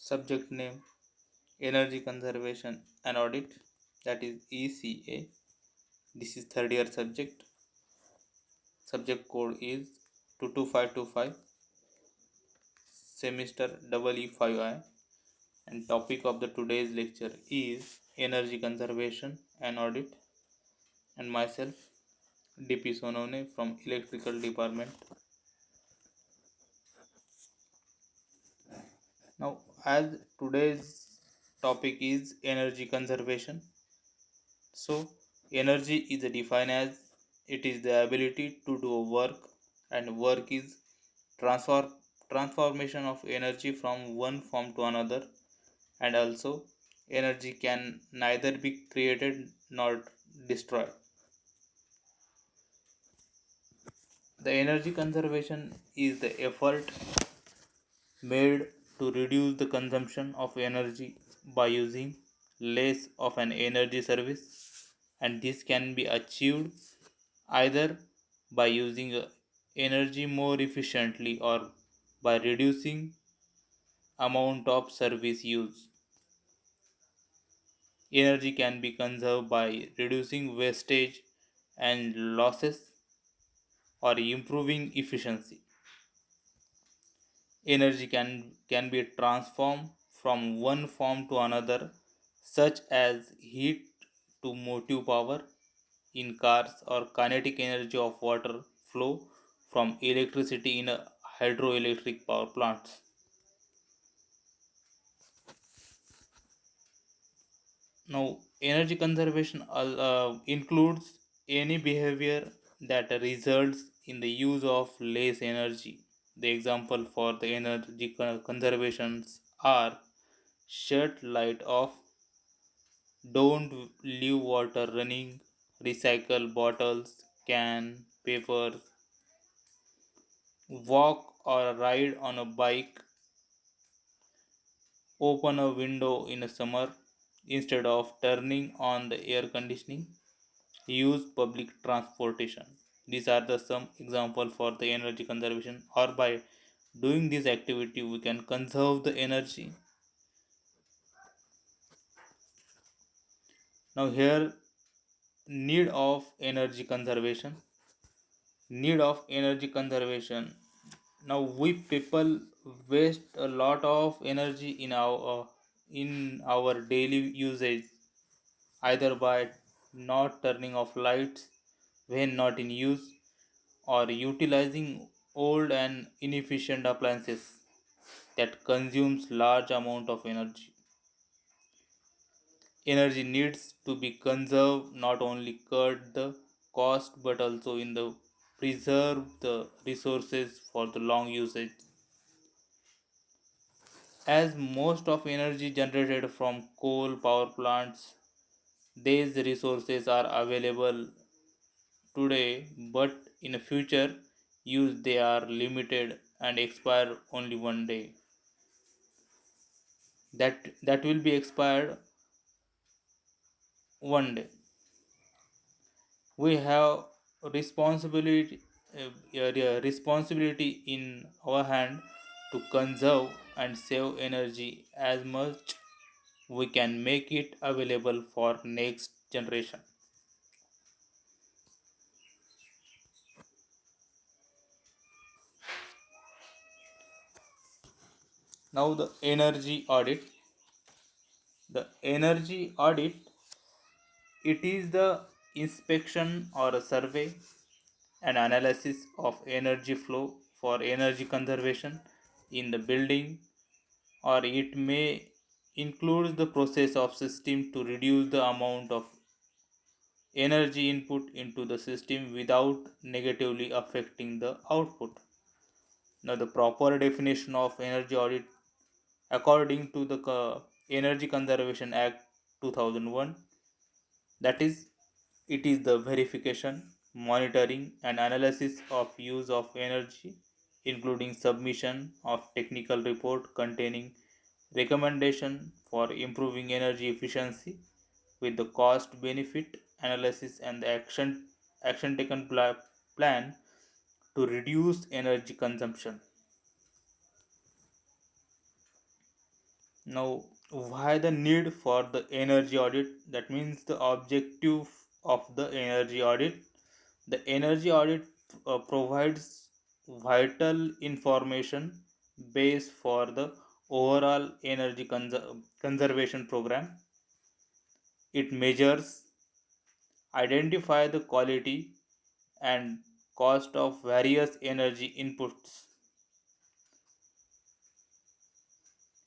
Subject name Energy Conservation and Audit, that is ECA. This is third year subject. Subject code is 22525, semester EE5I, and topic of the today's lecture is Energy Conservation and Audit, and myself DP Sonone from Electrical Department. Now, as today's topic is energy conservation, so energy is defined as it is the ability to do work, and work is transfer transformation of energy from one form to another, and also energy can neither be created nor destroyed. The energy conservation is the effort made to reduce the consumption of energy by using less of an energy service, and this can be achieved either by using energy more efficiently or by reducing amount of service use. Energy can be conserved by reducing wastage and losses or improving efficiency. Energy can be transformed from one form to another, such as heat to motive power in cars or kinetic energy of water flow from electricity in a hydroelectric power plants. Now, energy conservation includes any behavior that results in the use of less energy. The example for the energy conservations are shut light off, don't leave water running, recycle bottles, can, paper, walk or ride on a bike, open a window in a summer instead of turning on the air conditioning, use public transportation. These are the some example for the energy conservation, or by doing this activity we can conserve the energy. Now here, need of energy conservation. Need of energy conservation. Now we people waste a lot of energy in our daily usage, either by not turning off lights when not in use, or utilizing old and inefficient appliances that consumes large amount of energy. Energy needs to be conserved, not only cut the cost but also in the preserve the resources for the long usage. As most of energy generated from coal power plants, these resources are available today, but in future use they are limited and expire only one day. That will be expired one day. We have responsibility responsibility in our hand to conserve and save energy as much we can, make it available for next generation. Now the energy audit, it is the inspection or a survey and analysis of energy flow for energy conservation in the building, or it may include the process of system to reduce the amount of energy input into the system without negatively affecting the output. Now, the proper definition of energy audit according to the Energy Conservation Act 2001, that is, it is the verification, monitoring, and analysis of use of energy, including submission of technical report containing recommendation for improving energy efficiency with the cost benefit analysis and the action taken plan to reduce energy consumption. Now, why the need for the energy audit? That means the objective of the energy audit. The energy audit provides vital information base for the overall energy conservation program. It measures, identify the quality and cost of various energy inputs.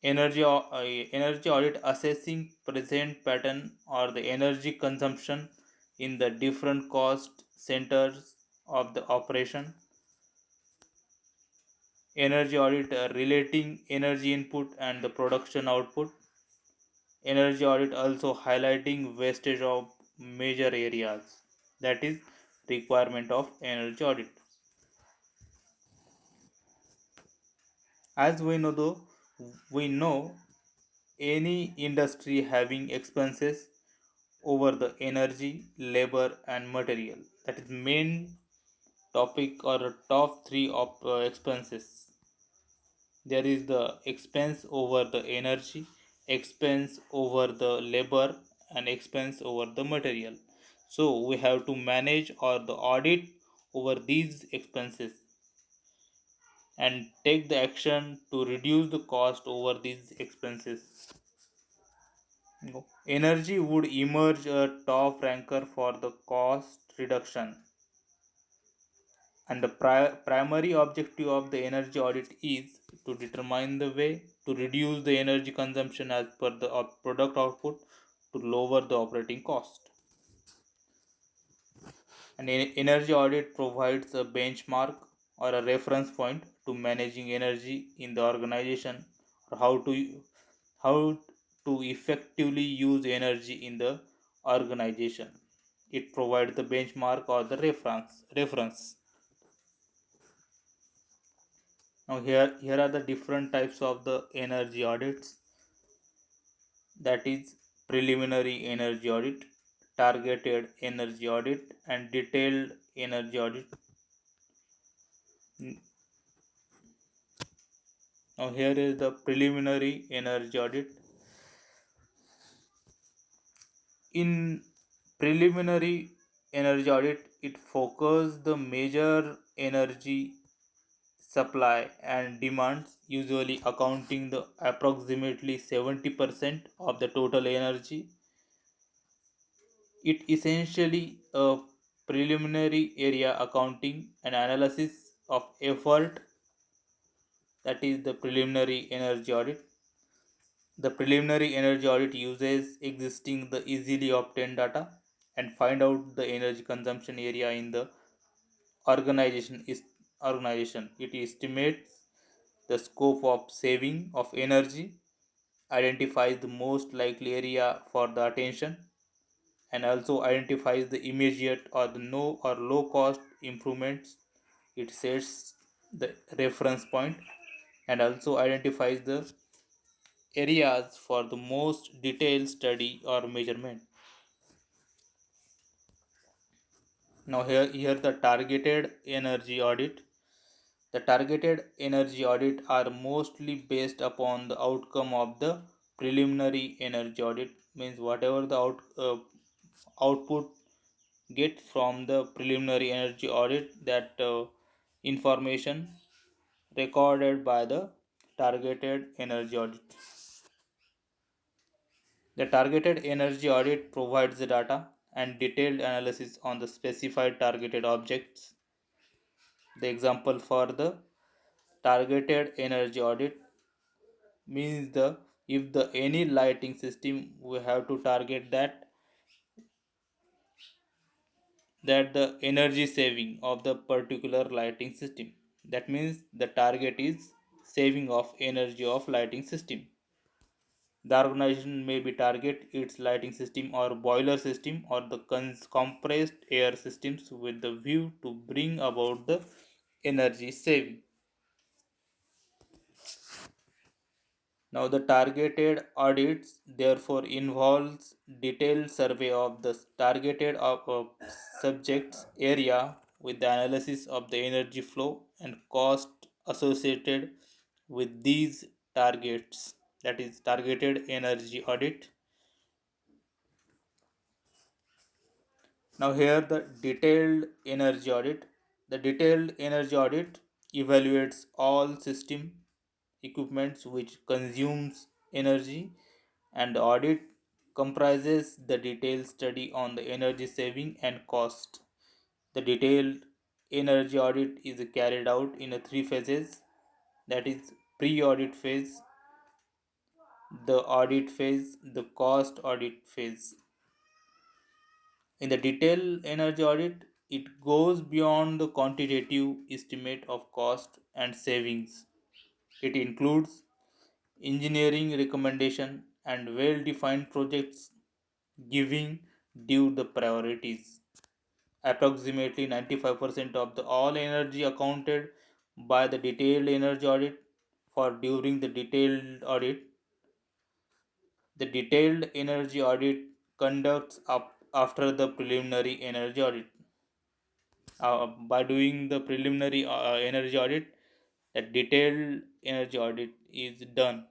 Energy audit assessing present pattern or the energy consumption in the different cost centers of the operation. Energy audit relating energy input and the production output. Energy audit also highlighting wastage of major areas. That is requirement of energy audit. As we know any industry having expenses over the energy, labor, and material. That is main topic or top three of expenses. There is the expense over the energy, expense over the labor, and expense over the material. So we have to manage or the audit over these expenses and take the action to reduce the cost over these expenses. Energy would emerge a top ranker for the cost reduction, and the primary objective of the energy audit is to determine the way to reduce the energy consumption as per the product output to lower the operating cost. An energy audit provides a benchmark or a reference point to managing energy in the organization, or how to effectively use energy in the organization. It provides the benchmark or the reference. Now here are the different types of the energy audits. That is preliminary energy audit, targeted energy audit, and detailed energy audit. Now here is the preliminary energy audit. In preliminary energy audit, it focuses the major energy supply and demands, usually accounting the approximately 70% of the total energy. It essentially a preliminary area accounting and analysis of effort. That is the preliminary energy audit. The preliminary energy audit uses existing the easily obtained data and find out the energy consumption area in the organization. It estimates the scope of saving of energy, identifies the most likely area for the attention, and also identifies the immediate or the no or low cost improvements. It sets the reference point and also identifies the areas for the most detailed study or measurement. Now here the targeted energy audit. The targeted energy audit are mostly based upon the outcome of the preliminary energy audit. Means whatever the output get from the preliminary energy audit, that information recorded by the targeted energy audit. The targeted energy audit provides the data and detailed analysis on the specified targeted objects. The example for the targeted energy audit means the if the any lighting system we have to target that the energy saving of the particular lighting system. That means the target is saving of energy of lighting system. The organization may be target its lighting system or boiler system or the compressed air systems with the view to bring about the energy saving. Now the targeted audits therefore involves detailed survey of the targeted subjects area with the analysis of the energy flow and cost associated with these targets. that is targeted energy audit. Now here the detailed energy audit. The detailed energy audit evaluates all system equipments which consumes energy, and the audit comprises the detailed study on the energy saving and cost. The detailed energy audit is carried out in a three phases, that is pre-audit phase, the audit phase, the cost audit phase. In the detailed energy audit, it goes beyond the quantitative estimate of cost and savings. It includes engineering recommendation and well-defined projects giving due the priorities. Approximately 95% of the all energy accounted by the detailed energy audit for during the detailed audit. The detailed energy audit conducts up after the preliminary energy audit. By doing the preliminary energy audit, the detailed energy audit is done.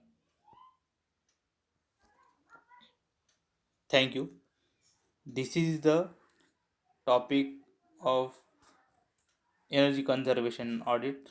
Thank you. This is the topic of energy conservation audit.